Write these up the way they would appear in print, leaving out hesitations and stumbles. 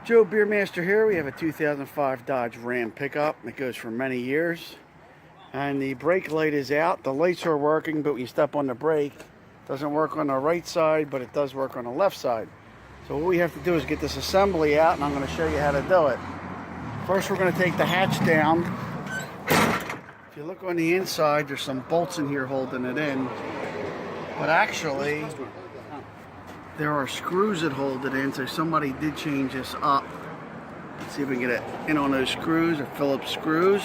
Joe Beermaster here. We have a 2005 Dodge Ram pickup. It goes for many years. And the brake light is out. The lights are working, but when you step on the brake, it doesn't work on the right side, but it does work on the left side. So what we have to do is get this assembly out, and I'm going to show you how to do it. First, we're going to take the hatch down. If you look on the inside, there's some bolts in here holding it in. But actually, there are screws that hold it in, so somebody did change this up. Let's see if we can get it in on those screws, or Phillips screws.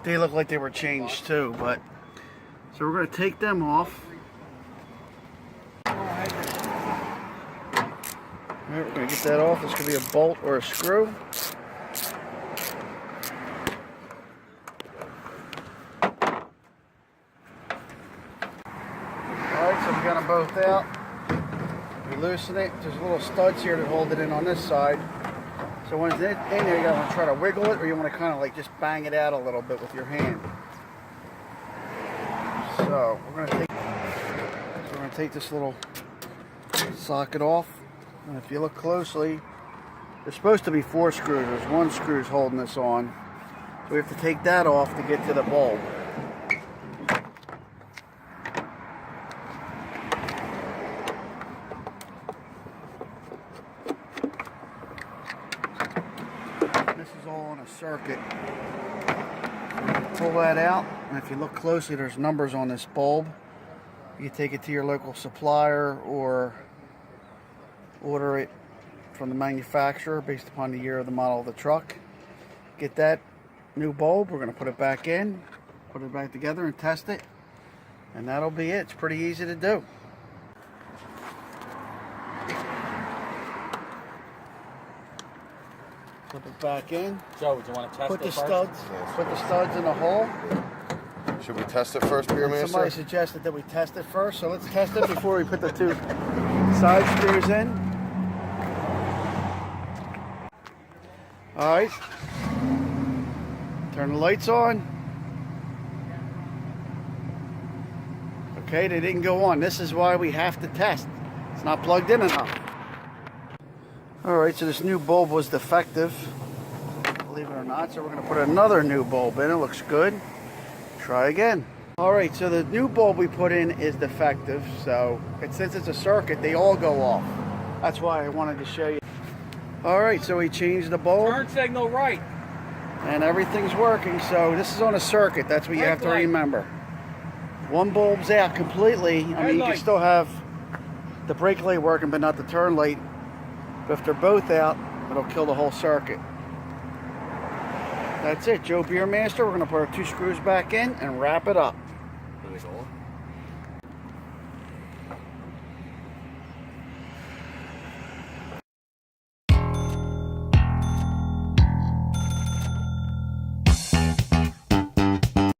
They look like they were changed too, but so we're going to take them off. Alright, we're going to get that off. This could be a bolt or a screw. Alright, so we got them both out. We loosen it. There's little studs here that hold it in on this side. So when it's in there, you want to try to wiggle it, or you want to kind of like just bang it out a little bit with your hand. So we're going to take this little socket off. And if you look closely, there's supposed to be 4 screws. There's 1 screw holding this on. So we have to take that off to get to the bulb. This is all on a circuit. Pull that out, and if you look closely, there's numbers on this bulb. You take it to your local supplier or order it from the manufacturer based upon the year of the model of the truck. Get that new bulb. We're going to put it back in, put it back together, and test it, and that'll be it. It's pretty easy to do. Flip it back in. Joe, do you want to test Put it the first? studs. Put the studs in the hole. Should we test it first, Beermaster? Somebody suggested that we test it first, so let's test it before we put the 2 side screws in. All right. Turn the lights on. Okay, they didn't go on. This is why we have to test. It's not plugged in enough. Alright, so this new bulb was defective, believe it or not, so we're going to put another new bulb in. It looks good. Try again. Alright, so the new bulb we put in is defective, so since it's a circuit, they all go off. That's why I wanted to show you. Alright, so we changed the bulb. Turn signal right. And everything's working, so this is on a circuit. That's what you have to remember. 1 bulb's out completely. I mean, you can still have the brake light working, but not the turn light. But if they're both out, it'll kill the whole circuit. That's it, Joe Beermaster. We're going to put our 2 screws back in and wrap it up.